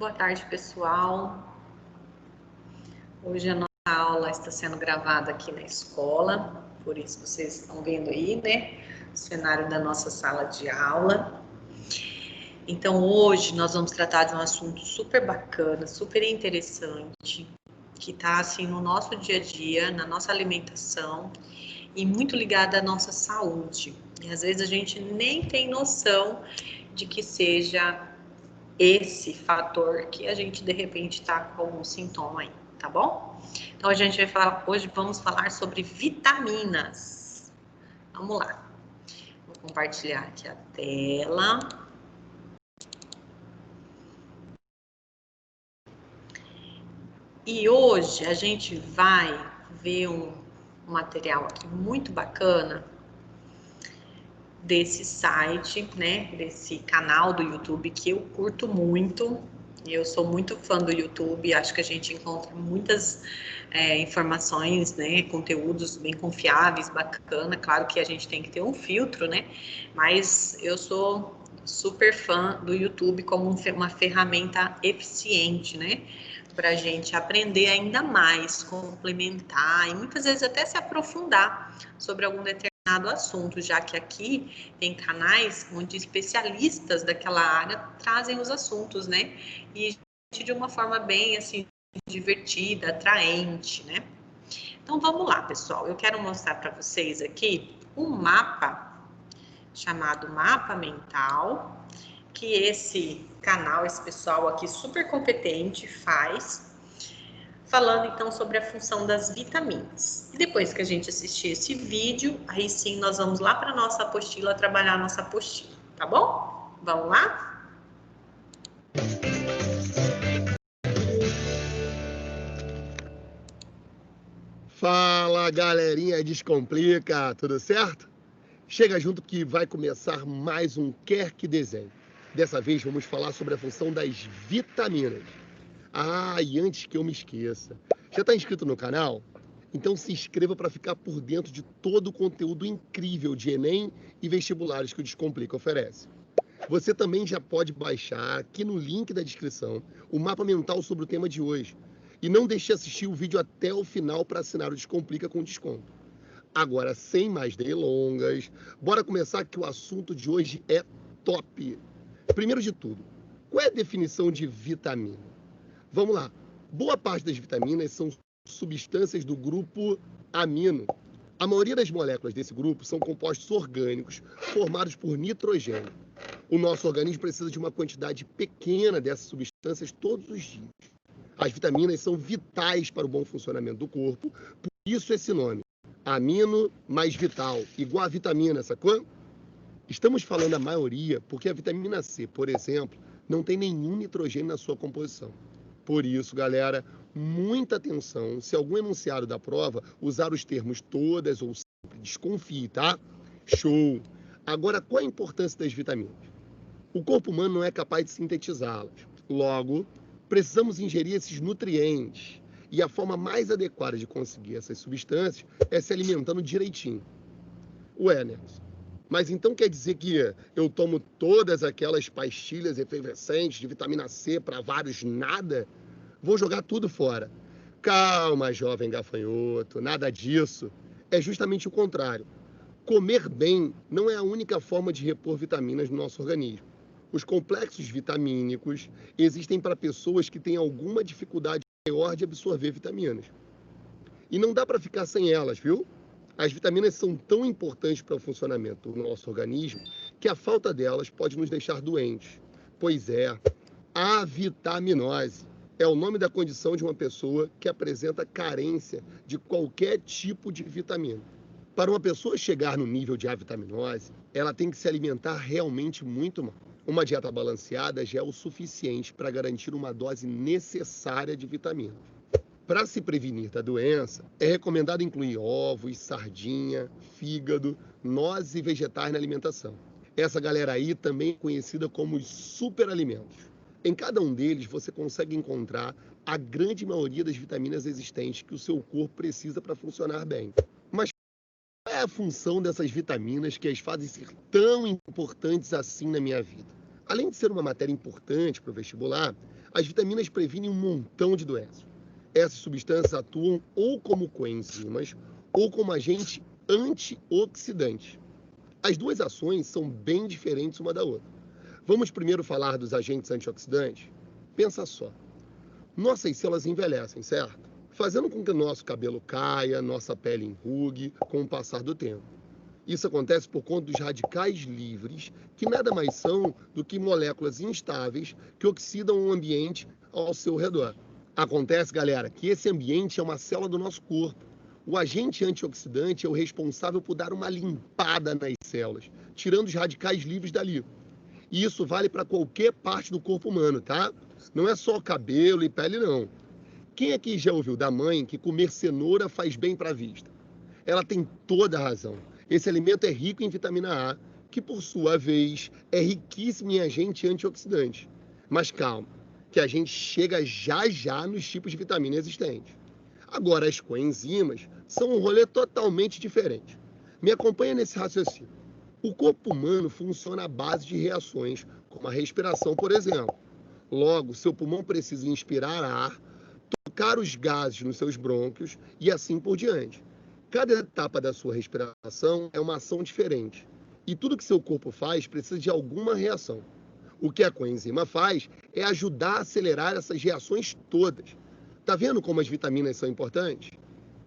Boa tarde, pessoal. Hoje a nossa aula está sendo gravada aqui na escola, por isso vocês estão vendo aí, né, o cenário da nossa sala de aula. Então, hoje nós vamos tratar de um assunto super bacana, super interessante, que está, assim, no nosso dia a dia, na nossa alimentação e muito ligado à nossa saúde. E às vezes a gente nem tem noção de que seja esse fator que a gente de repente está com algum sintoma aí, tá bom? Então hoje vamos falar sobre vitaminas. Vamos lá. Vou compartilhar aqui a tela. E hoje a gente vai ver um material aqui muito bacana desse site, né, desse canal do YouTube que eu curto muito. Eu sou muito fã do YouTube, acho que a gente encontra muitas informações, né, conteúdos bem confiáveis, bacana. Claro que a gente tem que ter um filtro, né, mas eu sou super fã do YouTube como uma ferramenta eficiente, né, para a gente aprender ainda mais, complementar e muitas vezes até se aprofundar sobre algum determinado assunto, já que aqui tem canais onde especialistas daquela área trazem os assuntos, né? E de uma forma bem, assim, divertida, atraente, né? Então, vamos lá, pessoal. Eu quero mostrar para vocês aqui um mapa chamado Mapa Mental, que esse canal, esse pessoal aqui super competente faz, falando então sobre a função das vitaminas. E depois que a gente assistir esse vídeo, aí sim nós vamos lá para a nossa apostila, trabalhar a nossa apostila, tá bom? Vamos lá? Fala, galerinha Descomplica, tudo certo? Chega junto que vai começar mais um Quer Que Desenhe. Dessa vez vamos falar sobre a função das vitaminas. Ah, e antes que eu me esqueça, já está inscrito no canal? Então se inscreva para ficar por dentro de todo o conteúdo incrível de Enem e vestibulares que o Descomplica oferece. Você também já pode baixar aqui no link da descrição o mapa mental sobre o tema de hoje. E não deixe de assistir o vídeo até o final para assinar o Descomplica com desconto. Agora, sem mais delongas, bora começar que o assunto de hoje é top. Primeiro de tudo, qual é a definição de vitamina? Vamos lá. Boa parte das vitaminas são substâncias do grupo amino. A maioria das moléculas desse grupo são compostos orgânicos formados por nitrogênio. O nosso organismo precisa de uma quantidade pequena dessas substâncias todos os dias. As vitaminas são vitais para o bom funcionamento do corpo, por isso esse nome, amino mais vital, igual a vitamina, sacou? Estamos falando a maioria porque a vitamina C, por exemplo, não tem nenhum nitrogênio na sua composição. Por isso, galera, muita atenção se algum enunciado da prova usar os termos todas ou sempre, desconfie, tá? Show! Agora, qual a importância das vitaminas? O corpo humano não é capaz de sintetizá-las. Logo, precisamos ingerir esses nutrientes. E a forma mais adequada de conseguir essas substâncias é se alimentando direitinho. Ué, Nelson, mas então quer dizer que eu tomo todas aquelas pastilhas efervescentes de vitamina C para vários nada? Vou jogar tudo fora. Calma, jovem gafanhoto, nada disso. É justamente o contrário. Comer bem não é a única forma de repor vitaminas no nosso organismo. Os complexos vitamínicos existem para pessoas que têm alguma dificuldade maior de absorver vitaminas. E não dá para ficar sem elas, viu? As vitaminas são tão importantes para o funcionamento do nosso organismo que a falta delas pode nos deixar doentes. Pois é, avitaminose é o nome da condição de uma pessoa que apresenta carência de qualquer tipo de vitamina. Para uma pessoa chegar no nível de avitaminose, ela tem que se alimentar realmente muito mal. Uma dieta balanceada já é o suficiente para garantir uma dose necessária de vitaminas. Para se prevenir da doença, é recomendado incluir ovos, sardinha, fígado, nozes e vegetais na alimentação. Essa galera aí também é conhecida como os superalimentos. Em cada um deles você consegue encontrar a grande maioria das vitaminas existentes que o seu corpo precisa para funcionar bem. Mas qual é a função dessas vitaminas que as fazem ser tão importantes assim na minha vida? Além de ser uma matéria importante para o vestibular, As vitaminas previnem um montão de doenças. Essas substâncias atuam ou como coenzimas ou como agente antioxidante. As duas ações são bem diferentes uma da outra. Vamos primeiro falar dos agentes antioxidantes? Pensa só. Nossas células envelhecem, certo? Fazendo com que o nosso cabelo caia, nossa pele enrugue com o passar do tempo. Isso acontece por conta dos radicais livres, que nada mais são do que moléculas instáveis que oxidam o ambiente ao seu redor. Acontece, galera, que esse ambiente é uma célula do nosso corpo. O agente antioxidante é o responsável por dar uma limpada nas células, tirando os radicais livres dali. E isso vale para qualquer parte do corpo humano, tá? Não é só cabelo e pele, não. Quem aqui já ouviu da mãe que comer cenoura faz bem para a vista? Ela tem toda a razão. Esse alimento é rico em vitamina A, que por sua vez é riquíssimo em agente antioxidante. Mas calma, que a gente chega já já nos tipos de vitamina existentes. Agora, as coenzimas são um rolê totalmente diferente. Me acompanha nesse raciocínio. O corpo humano funciona à base de reações, como a respiração, por exemplo. Logo, seu pulmão precisa inspirar ar, tocar os gases nos seus brônquios e assim por diante. Cada etapa da sua respiração é uma ação diferente. E tudo que seu corpo faz precisa de alguma reação. O que a coenzima faz é ajudar a acelerar essas reações todas. Tá vendo como as vitaminas são importantes?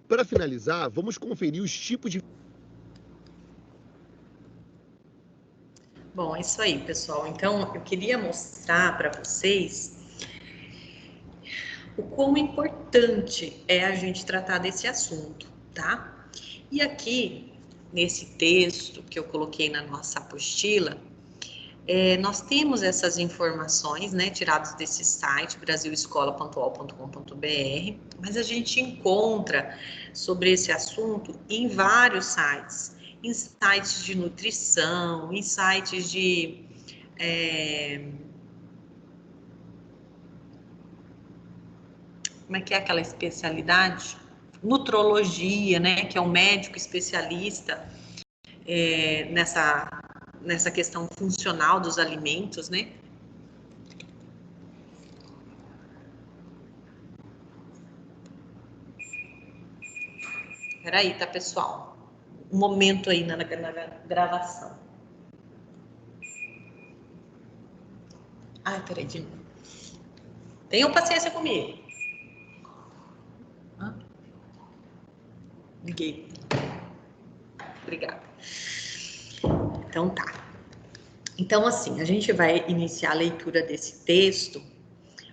Para finalizar, vamos conferir os tipos de... Bom, é isso aí, pessoal. Então, eu queria mostrar para vocês o quão importante é a gente tratar desse assunto, tá? E aqui, nesse texto que eu coloquei na nossa apostila, nós temos essas informações, né, tiradas desse site, brasilescola.ol.com.br, mas a gente encontra sobre esse assunto em vários sites, em sites de nutrição, em sites de... como é que é aquela especialidade? Nutrologia, né, que é um médico especialista nessa questão funcional dos alimentos, né? Peraí, tá, pessoal? Um momento aí na gravação. Ai, peraí, de novo. Tenham paciência comigo. Liguei. Obrigada. Então tá. Então, assim, a gente vai iniciar a leitura desse texto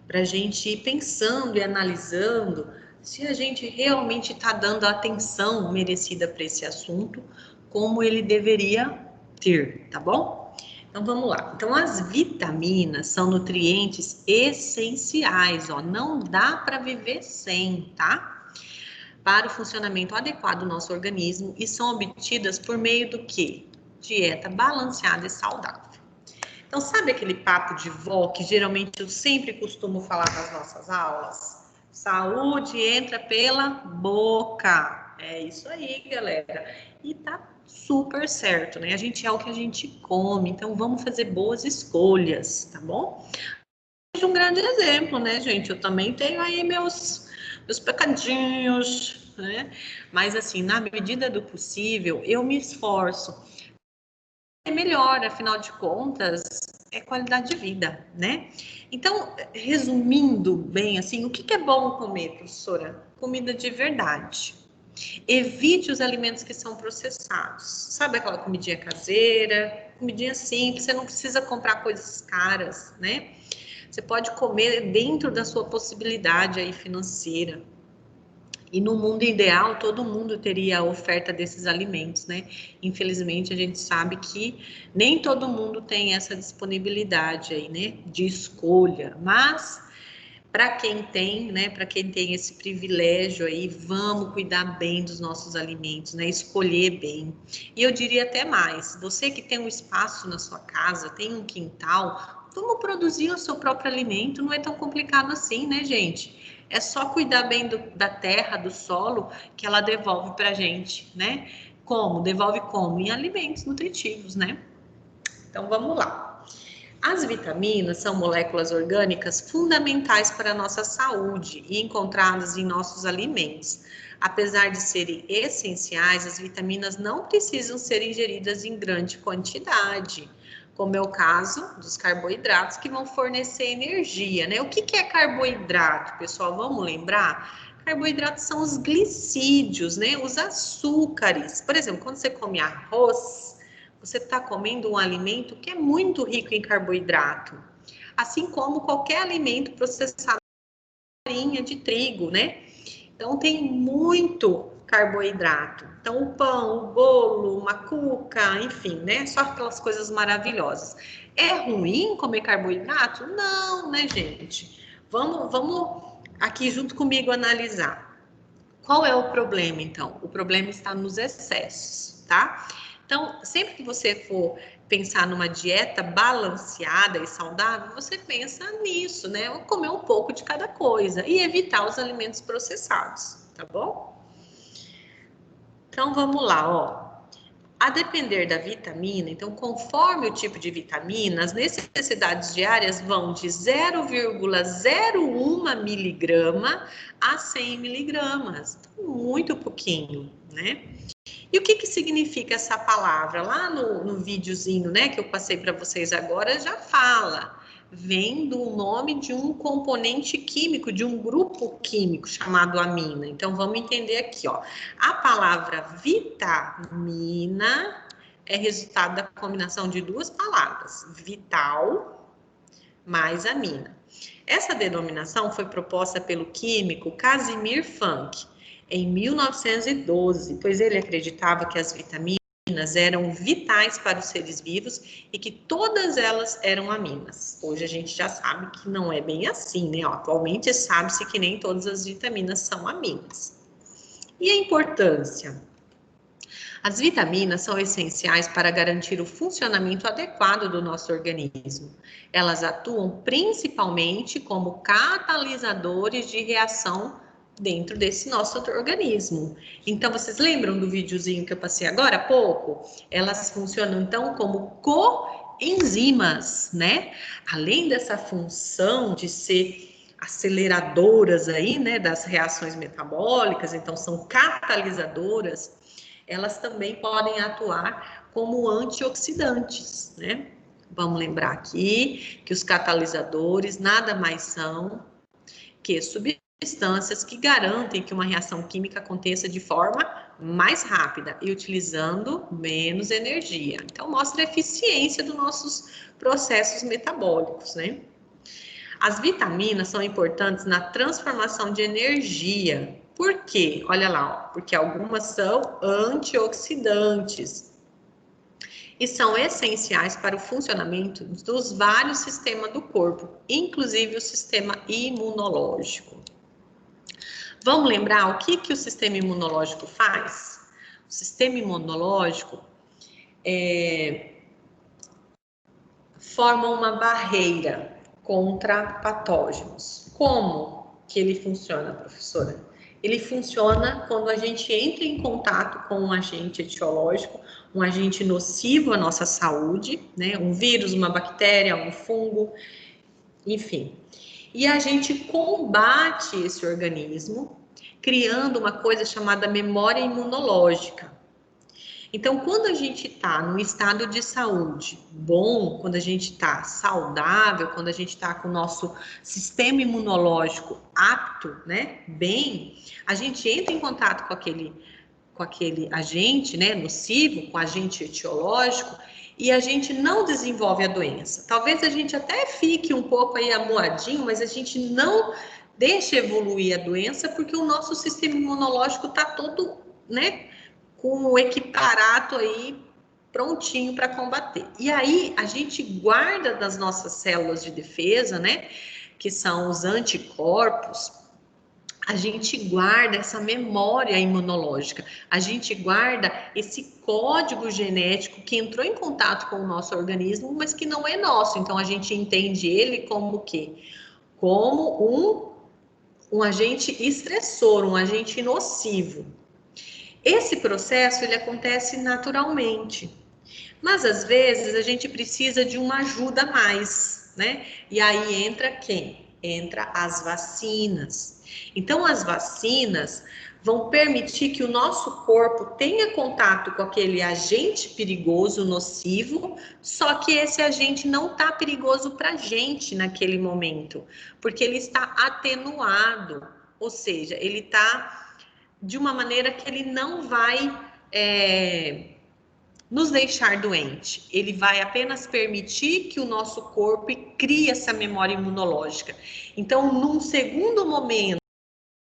para a gente ir pensando e analisando se a gente realmente está dando a atenção merecida para esse assunto, como ele deveria ter, tá bom? Então, vamos lá. Então, as vitaminas são nutrientes essenciais, ó, não dá para viver sem, tá? Para o funcionamento adequado do nosso organismo e são obtidas por meio do quê? Dieta balanceada e saudável. Então, sabe aquele papo de vó que geralmente eu sempre costumo falar nas nossas aulas? Saúde entra pela boca. É isso aí, galera. E tá super certo, né? A gente é o que a gente come, então vamos fazer boas escolhas, tá bom? Um grande exemplo, né, gente? Eu também tenho aí meus pecadinhos, né? Mas assim, na medida do possível, eu me esforço. É melhor, afinal de contas, é qualidade de vida, né? Então, resumindo bem, assim, o que é bom comer, professora? Comida de verdade. Evite os alimentos que são processados. Sabe aquela comidinha caseira? Comidinha simples, você não precisa comprar coisas caras, né? Você pode comer dentro da sua possibilidade aí financeira. E no mundo ideal, todo mundo teria a oferta desses alimentos, né? Infelizmente, a gente sabe que nem todo mundo tem essa disponibilidade aí, né? De escolha. Mas, para quem tem, né? Para quem tem esse privilégio aí, vamos cuidar bem dos nossos alimentos, né? Escolher bem. E eu diria até mais: você que tem um espaço na sua casa, tem um quintal, vamos produzir o seu próprio alimento. Não é tão complicado assim, né, gente? É só cuidar bem da terra, do solo, que ela devolve para a gente, né? Como? Devolve como? Em alimentos nutritivos, né? Então, vamos lá. As vitaminas são moléculas orgânicas fundamentais para a nossa saúde e encontradas em nossos alimentos. Apesar de serem essenciais, as vitaminas não precisam ser ingeridas em grande quantidade, como é o caso dos carboidratos, que vão fornecer energia, né? O que é carboidrato, pessoal? Vamos lembrar? Carboidratos são os glicídios, né? Os açúcares. Por exemplo, quando você come arroz, você está comendo um alimento que é muito rico em carboidrato, assim como qualquer alimento processado de farinha de trigo, né? Então, tem muito carboidrato. Então, o pão, o bolo, uma cuca, enfim, né? Só aquelas coisas maravilhosas. É ruim comer carboidrato? Não, né, gente? Vamos aqui junto comigo analisar. Qual é o problema, então? O problema está nos excessos, tá? Então, sempre que você for pensar numa dieta balanceada e saudável, você pensa nisso, né? Comer um pouco de cada coisa e evitar os alimentos processados, tá bom? Então, vamos lá, ó. A depender da vitamina, então, conforme o tipo de vitamina, as necessidades diárias vão de 0,01 miligrama a 100 miligramas. Muito pouquinho, né? E o que significa essa palavra? Lá no videozinho, né, que eu passei para vocês agora, já fala. Vem do nome de um componente químico, de um grupo químico chamado amina. Então, vamos entender aqui, ó. A palavra vitamina é resultado da combinação de duas palavras, vital mais amina. Essa denominação foi proposta pelo químico Casimir Funk em 1912, pois ele acreditava que as vitaminas eram vitais para os seres vivos e que todas elas eram aminas. Hoje a gente já sabe que não é bem assim, né? Atualmente sabe-se que nem todas as vitaminas são aminas. E a importância? As vitaminas são essenciais para garantir o funcionamento adequado do nosso organismo. Elas atuam principalmente como catalisadores de reação dentro desse nosso organismo. Então, vocês lembram do videozinho que eu passei agora há pouco? Elas funcionam, então, como coenzimas, né? Além dessa função de ser aceleradoras aí, né, das reações metabólicas, então são catalisadoras, elas também podem atuar como antioxidantes, né? Vamos lembrar aqui que os catalisadores nada mais são que substâncias que garantem que uma reação química aconteça de forma mais rápida e utilizando menos energia. Então, mostra a eficiência dos nossos processos metabólicos, né? As vitaminas são importantes na transformação de energia. Por quê? Olha lá, ó, porque algumas são antioxidantes e são essenciais para o funcionamento dos vários sistemas do corpo, inclusive o sistema imunológico. Vamos lembrar o que o sistema imunológico faz? O sistema imunológico forma uma barreira contra patógenos. Como que ele funciona, professora? Ele funciona quando a gente entra em contato com um agente etiológico, um agente nocivo à nossa saúde, né? Um vírus, uma bactéria, um fungo, enfim. E a gente combate esse organismo criando uma coisa chamada memória imunológica. Então, quando a gente está num estado de saúde bom, quando a gente está saudável, quando a gente está com o nosso sistema imunológico apto, né, bem, a gente entra em contato com aquele agente, né, nocivo, com o agente etiológico, e a gente não desenvolve a doença. Talvez a gente até fique um pouco aí amuadinho, mas a gente não deixa evoluir a doença porque o nosso sistema imunológico está todo, né, com o equiparato aí prontinho para combater. E aí a gente guarda das nossas células de defesa, né, que são os anticorpos, a gente guarda essa memória imunológica, a gente guarda esse código genético que entrou em contato com o nosso organismo, mas que não é nosso. Então a gente entende ele como o quê? Como um agente estressor, um agente nocivo. Esse processo, ele acontece naturalmente. Mas, às vezes, a gente precisa de uma ajuda a mais, né? E aí entra quem? Entra as vacinas. Então, as vacinas vão permitir que o nosso corpo tenha contato com aquele agente perigoso, nocivo, só que esse agente não está perigoso para a gente naquele momento, porque ele está atenuado, ou seja, ele está de uma maneira que ele não vai nos deixar doente. Ele vai apenas permitir que o nosso corpo crie essa memória imunológica. Então, num segundo momento,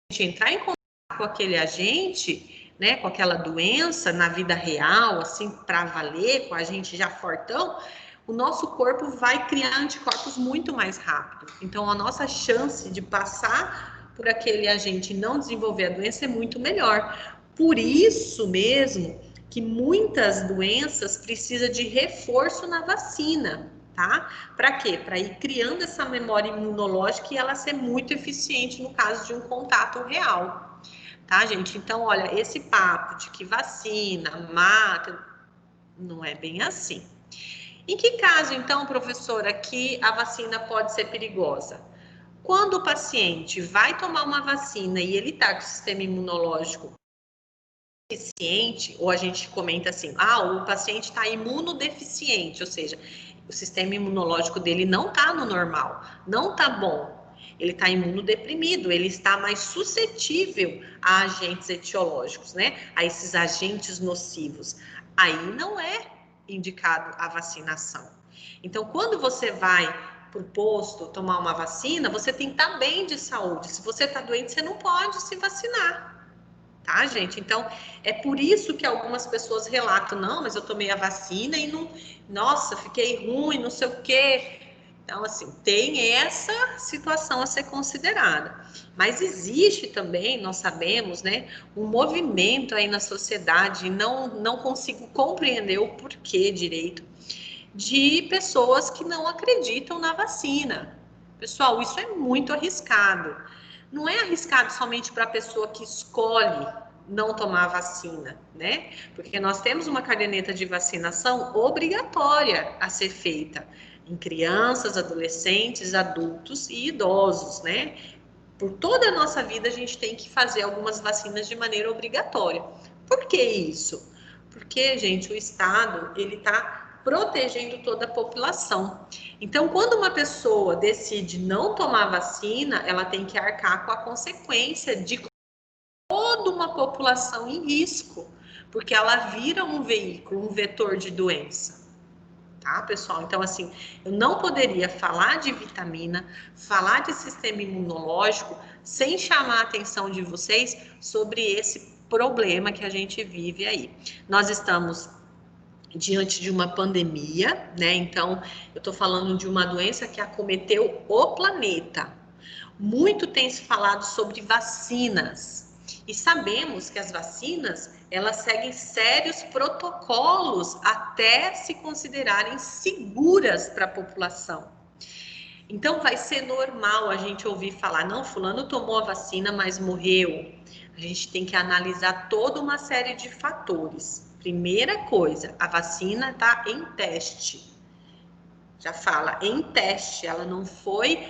a gente entrar em contato com aquele agente, né, com aquela doença na vida real, assim, para valer, com a gente já fortão, o nosso corpo vai criar anticorpos muito mais rápido. Então, a nossa chance de passar por aquele agente e não desenvolver a doença é muito melhor. Por isso mesmo que muitas doenças precisam de reforço na vacina, tá? Para quê? Para ir criando essa memória imunológica e ela ser muito eficiente no caso de um contato real, tá, gente? Então, olha, esse papo de que vacina mata, não é bem assim. Em que caso, então, professora, que a vacina pode ser perigosa? Quando o paciente vai tomar uma vacina e ele está com o sistema imunológico deficiente, ou a gente comenta assim, o paciente está imunodeficiente, ou seja, o sistema imunológico dele não está no normal, não está bom, ele está imunodeprimido, ele está mais suscetível a agentes etiológicos, né? A esses agentes nocivos. Aí não é indicado a vacinação. Então, quando você vai para o posto tomar uma vacina, você tem que estar bem de saúde. Se você está doente, você não pode se vacinar. Tá, gente? Então, é por isso que algumas pessoas relatam, não, mas eu tomei a vacina e não, nossa, fiquei ruim, não sei o quê. Então, assim, tem essa situação a ser considerada. Mas existe também, nós sabemos, né, um movimento aí na sociedade, não consigo compreender o porquê direito, de pessoas que não acreditam na vacina. Pessoal, isso é muito arriscado. Não é arriscado somente para a pessoa que escolhe não tomar vacina, né? Porque nós temos uma caderneta de vacinação obrigatória a ser feita em crianças, adolescentes, adultos e idosos, né? Por toda a nossa vida a gente tem que fazer algumas vacinas de maneira obrigatória. Por que isso? Porque, gente, o Estado, ele está protegendo toda a população. Então, quando uma pessoa decide não tomar vacina, ela tem que arcar com a consequência de toda uma população em risco, porque ela vira um veículo, um vetor de doença. Tá, pessoal? Então, assim, eu não poderia falar de vitamina, falar de sistema imunológico, sem chamar a atenção de vocês sobre esse problema que a gente vive aí. Nós estamos diante de uma pandemia, né? Então, eu tô falando de uma doença que acometeu o planeta. Muito tem se falado sobre vacinas. E sabemos que as vacinas, elas seguem sérios protocolos até se considerarem seguras para a população. Então, vai ser normal a gente ouvir falar, não, fulano tomou a vacina, mas morreu. A gente tem que analisar toda uma série de fatores. Primeira coisa, a vacina está em teste. Já fala em teste, ela não foi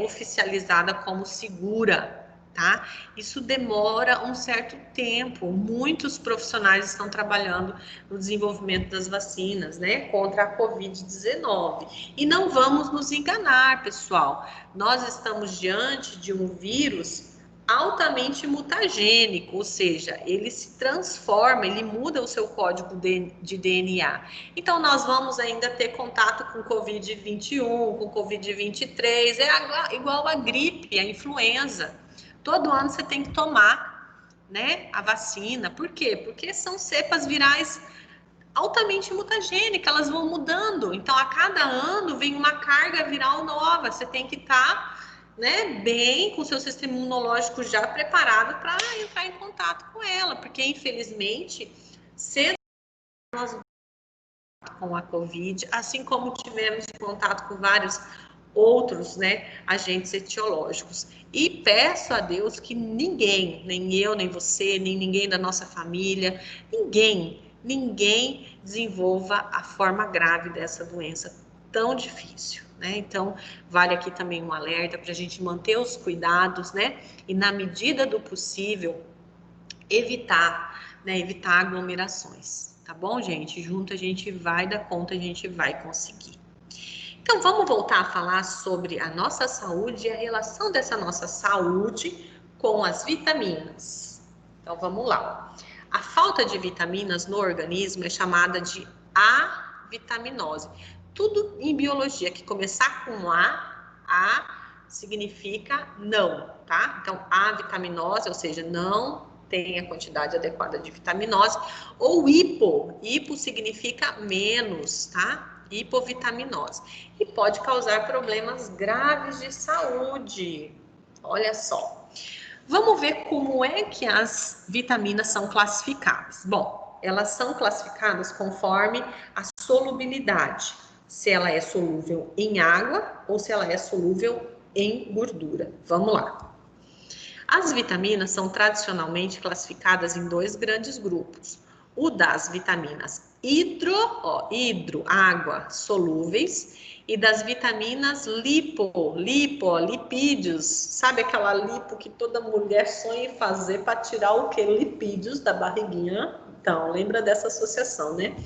oficializada como segura, tá? Isso demora um certo tempo. Muitos profissionais estão trabalhando no desenvolvimento das vacinas, né, contra a Covid-19. E não vamos nos enganar, pessoal. Nós estamos diante de um vírus altamente mutagênico, ou seja, ele se transforma, ele muda o seu código de DNA. Então, nós vamos ainda ter contato com Covid-21, com Covid-23, é igual a gripe, a influenza. Todo ano você tem que tomar, né, a vacina. Por quê? Porque são cepas virais altamente mutagênicas, elas vão mudando. Então, a cada ano vem uma carga viral nova, você tem que estar né, bem com o seu sistema imunológico já preparado para entrar em contato com ela, porque infelizmente cedo nós com a Covid, assim como tivemos contato com vários outros, né, agentes etiológicos. E peço a Deus que ninguém, nem eu, nem você, nem ninguém da nossa família, ninguém ninguém desenvolva a forma grave dessa doença tão difícil, né? Então, vale aqui também um alerta para a gente manter os cuidados, né? E na medida do possível, evitar, né? Evitar aglomerações, tá bom, gente? Junto a gente vai dar conta, a gente vai conseguir. Então, vamos voltar a falar sobre a nossa saúde e a relação dessa nossa saúde com as vitaminas. Então, vamos lá. A falta de vitaminas no organismo é chamada de avitaminose. Tudo em biologia que começar com A significa não, tá? Então, avitaminose, ou seja, não tem a quantidade adequada de vitaminose, ou hipo significa menos, tá? Hipovitaminose. E pode causar problemas graves de saúde. Olha só. Vamos ver como é que as vitaminas são classificadas. Bom, elas são classificadas conforme a solubilidade. Se ela é solúvel em água ou se ela é solúvel em gordura. Vamos lá. As vitaminas são tradicionalmente classificadas em dois grandes grupos. O das vitaminas água, solúveis, e das vitaminas lipídios. Sabe aquela lipo que toda mulher sonha em fazer para tirar o quê? Lipídios da barriguinha? Então, lembra dessa associação, né?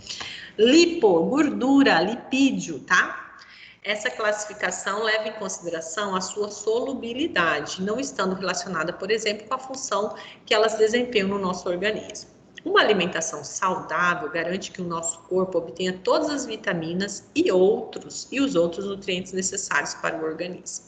Gordura, lipídio, tá? Essa classificação leva em consideração a sua solubilidade, não estando relacionada, por exemplo, com a função que elas desempenham no nosso organismo. Uma alimentação saudável garante que o nosso corpo obtenha todas as vitaminas e os outros nutrientes necessários para o organismo.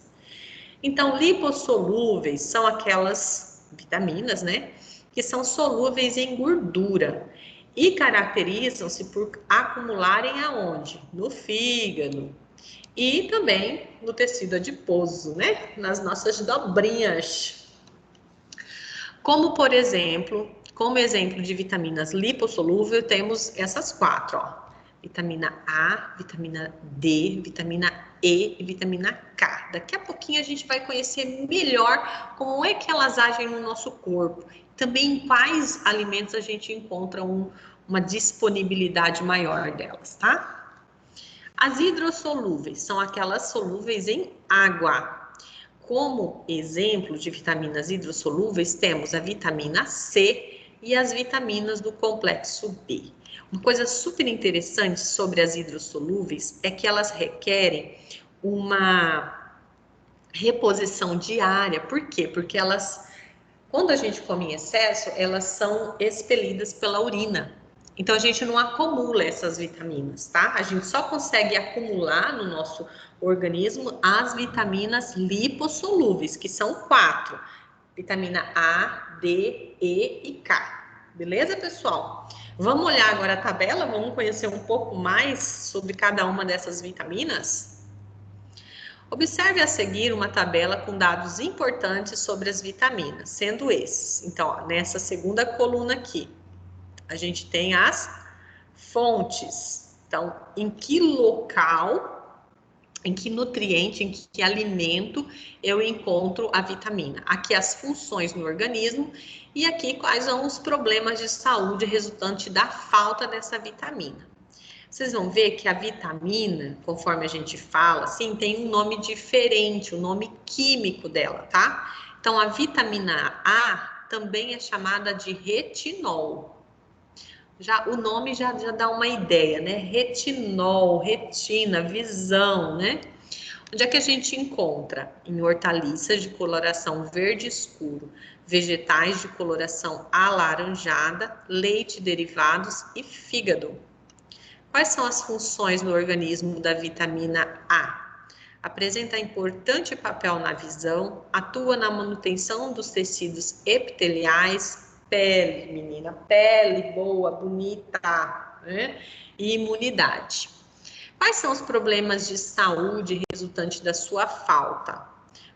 Então, lipossolúveis são aquelas vitaminas, né, que são solúveis em gordura e caracterizam-se por acumularem aonde? No fígado e também no tecido adiposo, né, nas nossas dobrinhas. Como exemplo de vitaminas lipossolúveis, temos essas quatro, ó. Vitamina A, vitamina D, vitamina E e vitamina K. Daqui a pouquinho a gente vai conhecer melhor como é que elas agem no nosso corpo. Também em quais alimentos a gente encontra uma disponibilidade maior delas, tá? As hidrossolúveis são aquelas solúveis em água. Como exemplo de vitaminas hidrossolúveis, temos a vitamina C e as vitaminas do complexo B. Uma coisa super interessante sobre as hidrossolúveis é que elas requerem uma reposição diária. Por quê? Porque elas, quando a gente come em excesso, elas são expelidas pela urina. Então, a gente não acumula essas vitaminas, tá? A gente só consegue acumular no nosso organismo as vitaminas lipossolúveis, que são 4. Vitamina A, D, E e K. Beleza, pessoal? Vamos olhar agora a tabela, vamos conhecer um pouco mais sobre cada uma dessas vitaminas? Observe a seguir uma tabela com dados importantes sobre as vitaminas, sendo esses. Então, ó, nessa segunda coluna aqui, a gente tem as fontes. Então, em que local, em que nutriente, em que alimento eu encontro a vitamina? Aqui as funções no organismo e aqui quais são os problemas de saúde resultantes da falta dessa vitamina. Vocês vão ver que a vitamina, conforme a gente fala, assim, tem um nome diferente, o nome químico dela, tá? Então, a vitamina A também é chamada de retinol. O nome já dá uma ideia, né? Retinol, retina, visão, né? Onde é que a gente encontra? Em hortaliças de coloração verde escuro, vegetais de coloração alaranjada, leite derivados e fígado. Quais são as funções no organismo da vitamina A? Apresenta importante papel na visão, atua na manutenção dos tecidos epiteliais, pele, menina, pele boa, bonita, né? E imunidade. Quais são os problemas de saúde resultantes da sua falta?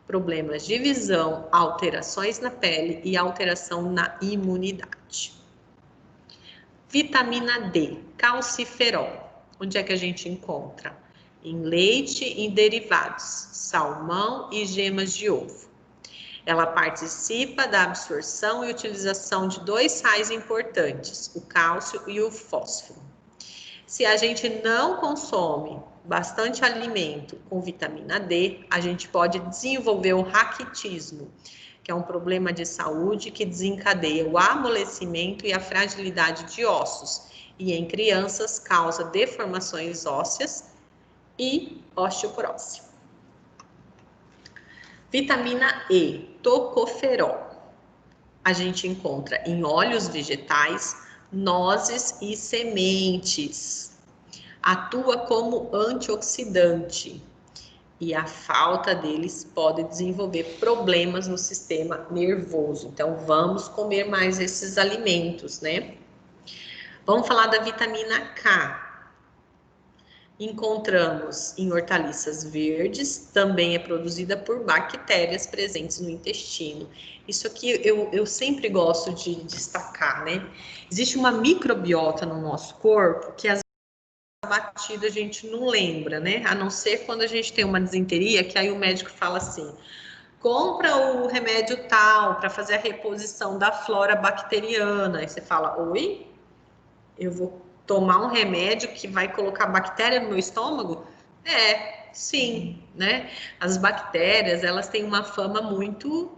Problemas de visão, alterações na pele e alteração na imunidade. Vitamina D, calciferol. Onde é que a gente encontra? Em leite e derivados, salmão e gemas de ovo. Ela participa da absorção e utilização de 2 sais importantes, o cálcio e o fósforo. Se a gente não consome bastante alimento com vitamina D, a gente pode desenvolver o raquitismo, que é um problema de saúde que desencadeia o amolecimento e a fragilidade de ossos, e em crianças causa deformações ósseas e osteoporose. Vitamina E, tocoferol. A gente encontra em óleos vegetais, nozes e sementes. Atua como antioxidante e a falta deles pode desenvolver problemas no sistema nervoso. Então, vamos comer mais esses alimentos, né? Vamos falar da vitamina K. Encontramos em hortaliças verdes, também é produzida por bactérias presentes no intestino. Isso aqui eu sempre gosto de destacar, né? Existe uma microbiota no nosso corpo que às batida a gente não lembra, né? A não ser quando a gente tem uma disenteria, que aí o médico fala assim: compra o remédio tal para fazer a reposição da flora bacteriana. Aí você fala: oi? Eu vou tomar um remédio que vai colocar bactéria no meu estômago? Sim, né? As bactérias, elas têm uma fama muito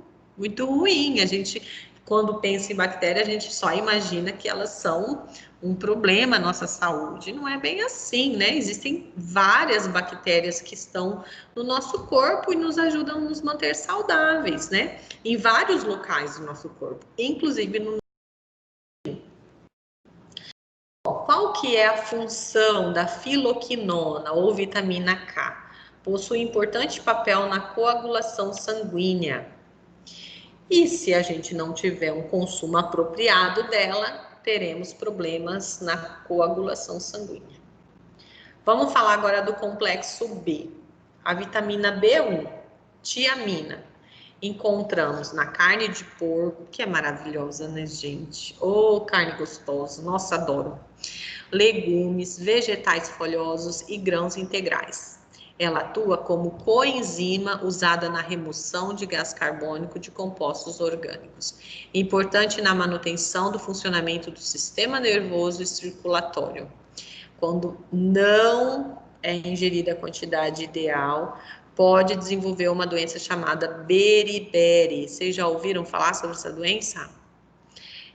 ruim. A gente, quando pensa em bactéria, a gente só imagina que elas são um problema à nossa saúde. Não é bem assim, né? Existem várias bactérias que estão no nosso corpo e nos ajudam a nos manter saudáveis, né? Em vários locais do nosso corpo, inclusive no... Qual que é a função da filoquinona ou vitamina K? Possui importante papel na coagulação sanguínea. E se a gente não tiver um consumo apropriado dela, teremos problemas na coagulação sanguínea. Vamos falar agora do complexo B. A vitamina B1, tiamina. Encontramos na carne de porco, que é maravilhosa, né, gente? Oh, carne gostosa, nossa, adoro. Legumes, vegetais folhosos e grãos integrais. Ela atua como coenzima usada na remoção de gás carbônico de compostos orgânicos. Importante na manutenção do funcionamento do sistema nervoso e circulatório. Quando não é ingerida a quantidade ideal, pode desenvolver uma doença chamada beriberi. Vocês já ouviram falar sobre essa doença?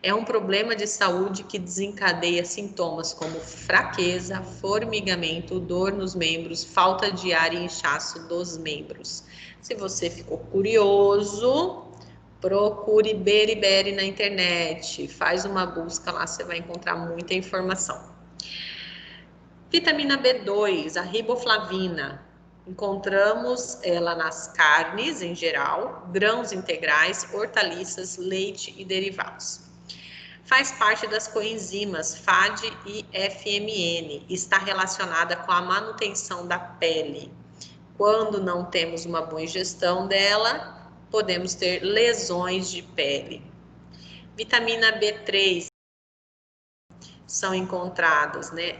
É um problema de saúde que desencadeia sintomas como fraqueza, formigamento, dor nos membros, falta de ar e inchaço dos membros. Se você ficou curioso, procure beriberi na internet, faz uma busca lá, você vai encontrar muita informação. Vitamina B2, a riboflavina. Encontramos ela nas carnes em geral, grãos integrais, hortaliças, leite e derivados. Faz parte das coenzimas FAD e FMN. Está relacionada com a manutenção da pele. Quando não temos uma boa ingestão dela, podemos ter lesões de pele. Vitamina B3 são encontradas, né,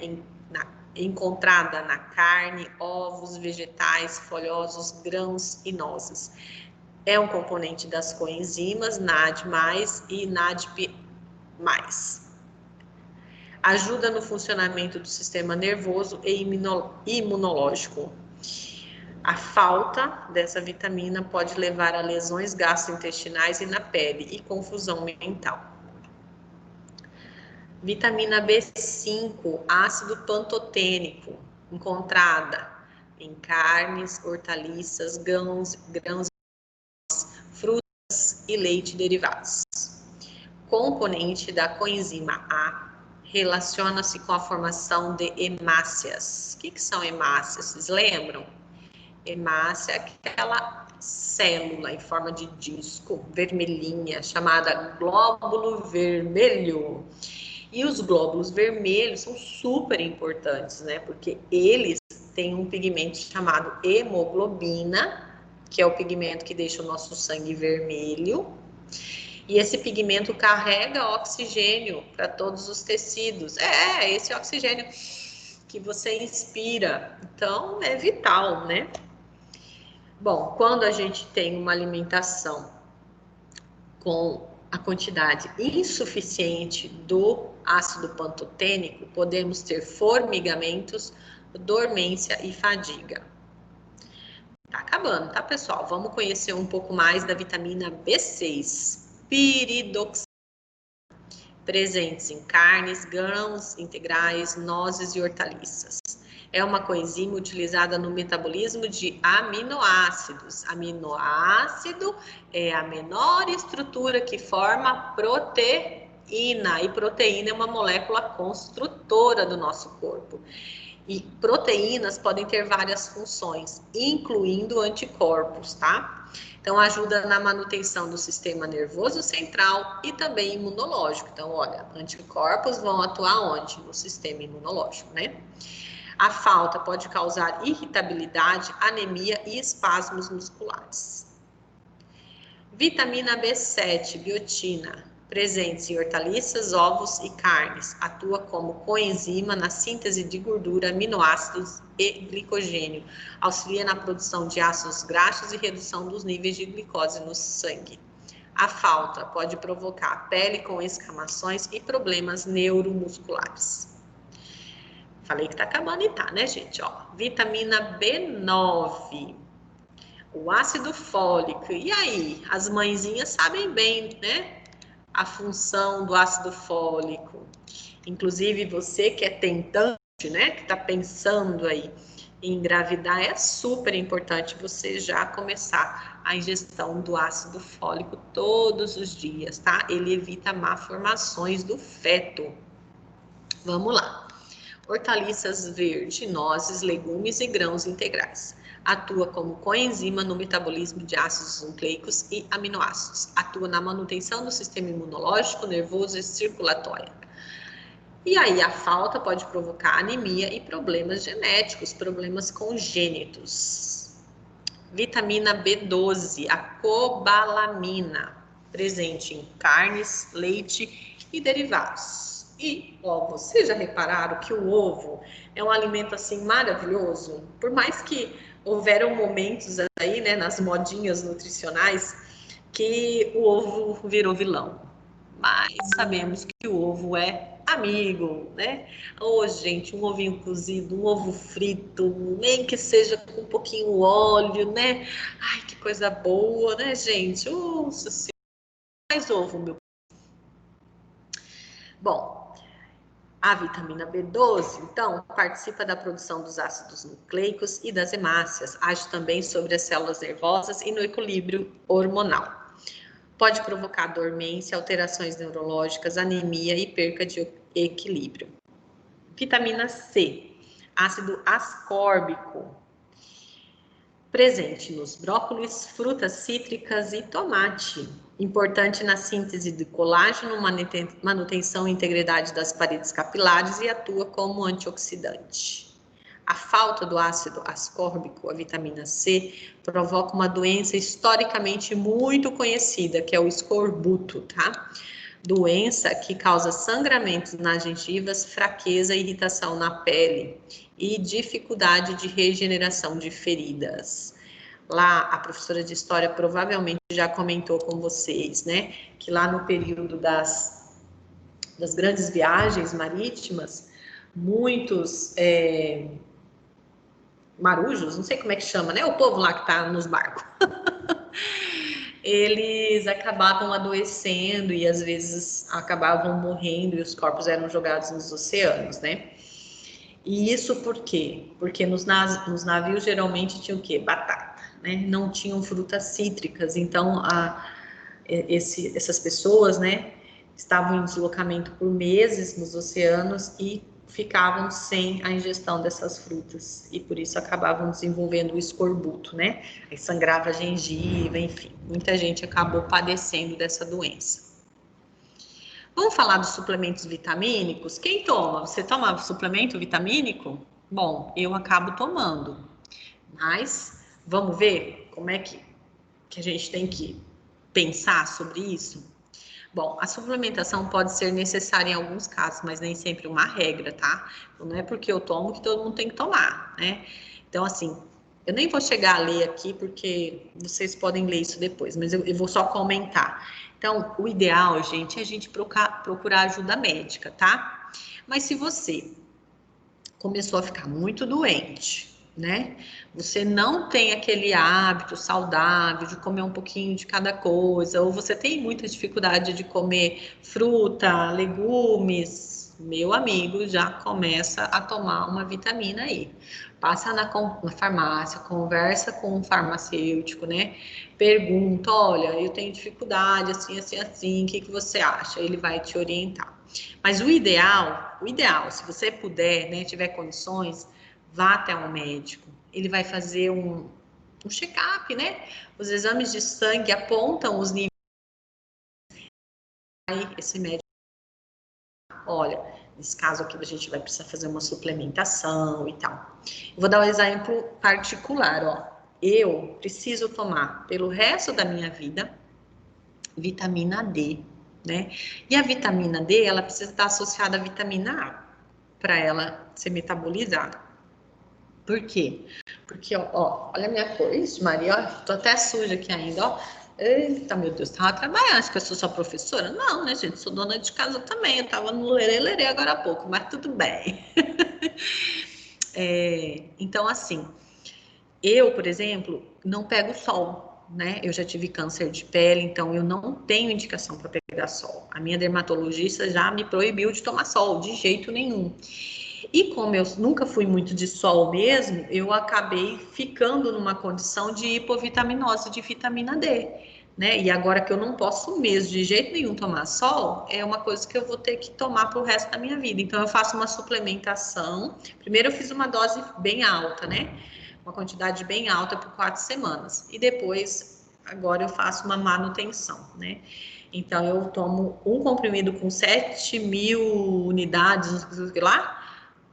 encontrada na carne, ovos, vegetais, folhosos, grãos e nozes. É um componente das coenzimas NAD+, e NADP+. Ajuda no funcionamento do sistema nervoso e imunológico. A falta dessa vitamina pode levar a lesões gastrointestinais e na pele e confusão mental. Vitamina B5, ácido pantotênico, encontrada em carnes, hortaliças, grãos, frutas e leite derivados. Componente da coenzima A, relaciona-se com a formação de hemácias. O que são hemácias? Vocês lembram? Hemácia é aquela célula em forma de disco, vermelhinha, chamada glóbulo vermelho. E os glóbulos vermelhos são super importantes, né? Porque eles têm um pigmento chamado hemoglobina, que é o pigmento que deixa o nosso sangue vermelho. E esse pigmento carrega oxigênio para todos os tecidos. Esse oxigênio que você inspira. Então, é vital, né? Bom, quando a gente tem uma alimentação com a quantidade insuficiente do ácido pantotênico, podemos ter formigamentos, dormência e fadiga. Tá acabando, tá, pessoal? Vamos conhecer um pouco mais da vitamina B6, piridoxina, presentes em carnes, grãos integrais, nozes e hortaliças. É uma coenzima utilizada no metabolismo de aminoácidos. Aminoácido é a menor estrutura que forma proteína, e proteína é uma molécula construtora do nosso corpo. E proteínas podem ter várias funções, incluindo anticorpos, tá? Então, ajuda na manutenção do sistema nervoso central e também imunológico. Então, olha, anticorpos vão atuar onde? No sistema imunológico, né? A falta pode causar irritabilidade, anemia e espasmos musculares. Vitamina B7, biotina, presentes em hortaliças, ovos e carnes. Atua como coenzima na síntese de gordura, aminoácidos e glicogênio. Auxilia na produção de ácidos graxos e redução dos níveis de glicose no sangue. A falta pode provocar pele com escamações e problemas neuromusculares. Falei que tá acabando e tá, né, gente? Ó, vitamina B9, o ácido fólico. E aí, as mãezinhas sabem bem, né? A função do ácido fólico. Inclusive, você que é tentante, né? Que tá pensando aí em engravidar, é super importante você já começar a ingestão do ácido fólico todos os dias, tá? Ele evita malformações do feto. Vamos lá. Hortaliças verdes, nozes, legumes e grãos integrais. Atua como coenzima no metabolismo de ácidos nucleicos e aminoácidos. Atua na manutenção do sistema imunológico, nervoso e circulatório. E aí, a falta pode provocar anemia e problemas genéticos, problemas congênitos. Vitamina B12, a cobalamina, presente em carnes, leite e derivados. E ovos, vocês já repararam que o ovo é um alimento assim maravilhoso? Por mais que houveram momentos aí, né, nas modinhas nutricionais, que o ovo virou vilão. Mas sabemos que o ovo é amigo, né? Ô, gente, um ovinho cozido, um ovo frito, nem que seja com um pouquinho óleo, né? Ai, que coisa boa, né, gente? Nossa Senhora, mais ovo, meu. Bom, a vitamina B12, então, participa da produção dos ácidos nucleicos e das hemácias, age também sobre as células nervosas e no equilíbrio hormonal. Pode provocar dormência, alterações neurológicas, anemia e perca de equilíbrio. Vitamina C, ácido ascórbico, presente nos brócolis, frutas cítricas e tomate. Importante na síntese de colágeno, manutenção e integridade das paredes capilares e atua como antioxidante. A falta do ácido ascórbico, a vitamina C, provoca uma doença historicamente muito conhecida, que é o escorbuto, tá? Doença que causa sangramentos nas gengivas, fraqueza e irritação na pele e dificuldade de regeneração de feridas. Lá, a professora de história provavelmente já comentou com vocês, né? Que lá no período das grandes viagens marítimas, muitos marujos, não sei como é que chama, né? O povo lá que tá nos barcos. Eles acabavam adoecendo e às vezes acabavam morrendo e os corpos eram jogados nos oceanos, né? E isso por quê? Porque nos navios geralmente tinha o quê? Batata, né? Não tinham frutas cítricas, então essas pessoas, né, estavam em deslocamento por meses nos oceanos e ficavam sem a ingestão dessas frutas e por isso acabavam desenvolvendo o escorbuto, né? Aí sangrava a gengiva, enfim, muita gente acabou padecendo dessa doença. Vamos falar dos suplementos vitamínicos? Quem toma? Você toma suplemento vitamínico? Bom, eu acabo tomando, mas vamos ver como é que a gente tem que pensar sobre isso? Bom, a suplementação pode ser necessária em alguns casos, mas nem sempre uma regra, tá? Então, não é porque eu tomo que todo mundo tem que tomar, né? Então, assim, eu nem vou chegar a ler aqui, porque vocês podem ler isso depois, mas eu vou só comentar. Então, o ideal, gente, é a gente procurar ajuda médica, tá? Mas se você começou a ficar muito doente, né? Você não tem aquele hábito saudável de comer um pouquinho de cada coisa, ou você tem muita dificuldade de comer fruta, legumes, meu amigo, já começa a tomar uma vitamina aí. Passa na farmácia, conversa com um farmacêutico, né? Pergunta, olha, eu tenho dificuldade, assim, assim, assim, o que você acha? Ele vai te orientar. Mas o ideal, se você puder, né, tiver condições, vá até um médico. Ele vai fazer um check-up, né? Os exames de sangue apontam os níveis. Aí esse médico, olha, nesse caso aqui a gente vai precisar fazer uma suplementação e tal. Eu vou dar um exemplo particular, ó. Eu preciso tomar pelo resto da minha vida vitamina D, né? E a vitamina D, ela precisa estar associada à vitamina A para ela ser metabolizada. Por quê? Porque, ó, olha a minha cor. Ixi, Maria, ó, tô até suja aqui ainda, ó. Eita, meu Deus, tava trabalhando, acho que eu sou só professora? Não, né, gente? Sou dona de casa também. Eu tava no lerê agora há pouco, mas tudo bem. Então, assim, eu, por exemplo, não pego sol, né? Eu já tive câncer de pele, então eu não tenho indicação para pegar sol. A minha dermatologista já me proibiu de tomar sol, de jeito nenhum. E como eu nunca fui muito de sol mesmo, eu acabei ficando numa condição de hipovitaminose de vitamina D, né? E agora que eu não posso mesmo de jeito nenhum tomar sol, é uma coisa que eu vou ter que tomar pro resto da minha vida. Então eu faço uma suplementação. Primeiro eu fiz uma dose bem alta, né? Uma quantidade bem alta por 4 semanas. E depois, agora eu faço uma manutenção, né? Então eu tomo um comprimido com 7.000 unidades, não sei lá,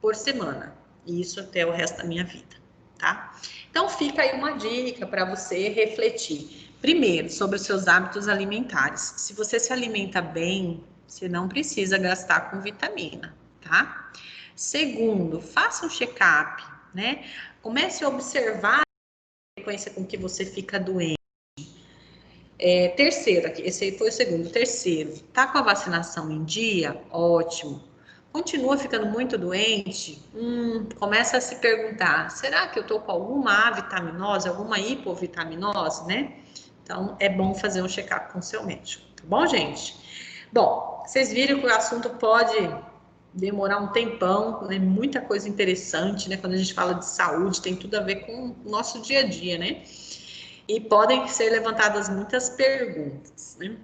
por semana. E isso até o resto da minha vida, tá? Então fica aí uma dica para você refletir. Primeiro, sobre os seus hábitos alimentares. Se você se alimenta bem, você não precisa gastar com vitamina, tá? Segundo, faça um check-up, né? Comece a observar a frequência com que você fica doente. Terceiro, esse aí foi o segundo. Terceiro, tá com a vacinação em dia? Ótimo. Continua ficando muito doente? Começa a se perguntar, será que eu tô com alguma avitaminose, alguma hipovitaminose, né? Então, é bom fazer um check-up com o seu médico, tá bom, gente? Bom, vocês viram que o assunto pode demorar um tempão, né? Muita coisa interessante, né? Quando a gente fala de saúde, tem tudo a ver com o nosso dia a dia, né? E podem ser levantadas muitas perguntas, né?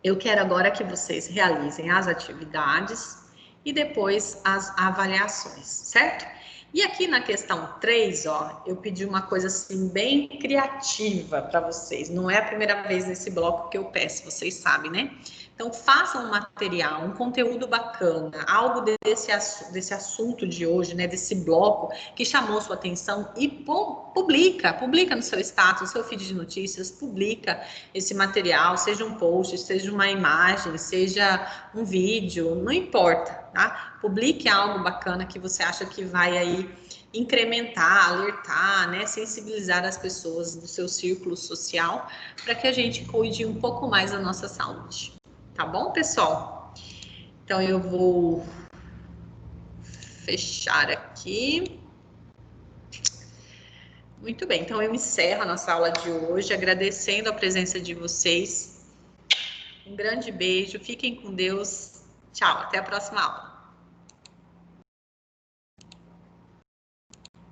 Eu quero agora que vocês realizem as atividades e depois as avaliações, certo? E aqui na questão 3, ó, eu pedi uma coisa assim bem criativa para vocês. Não é a primeira vez nesse bloco que eu peço, vocês sabem, né? Então, façam um material, um conteúdo bacana, algo desse assunto de hoje, né? Desse bloco que chamou sua atenção e publica no seu status, no seu feed de notícias, publica esse material, seja um post, seja uma imagem, seja um vídeo, não importa, tá? Publique algo bacana que você acha que vai aí incrementar, alertar, né, sensibilizar as pessoas do seu círculo social para que a gente cuide um pouco mais da nossa saúde. Tá bom, pessoal? Então eu vou fechar aqui. Muito bem, então eu encerro a nossa aula de hoje agradecendo a presença de vocês. Um grande beijo, fiquem com Deus. Tchau, até a próxima aula.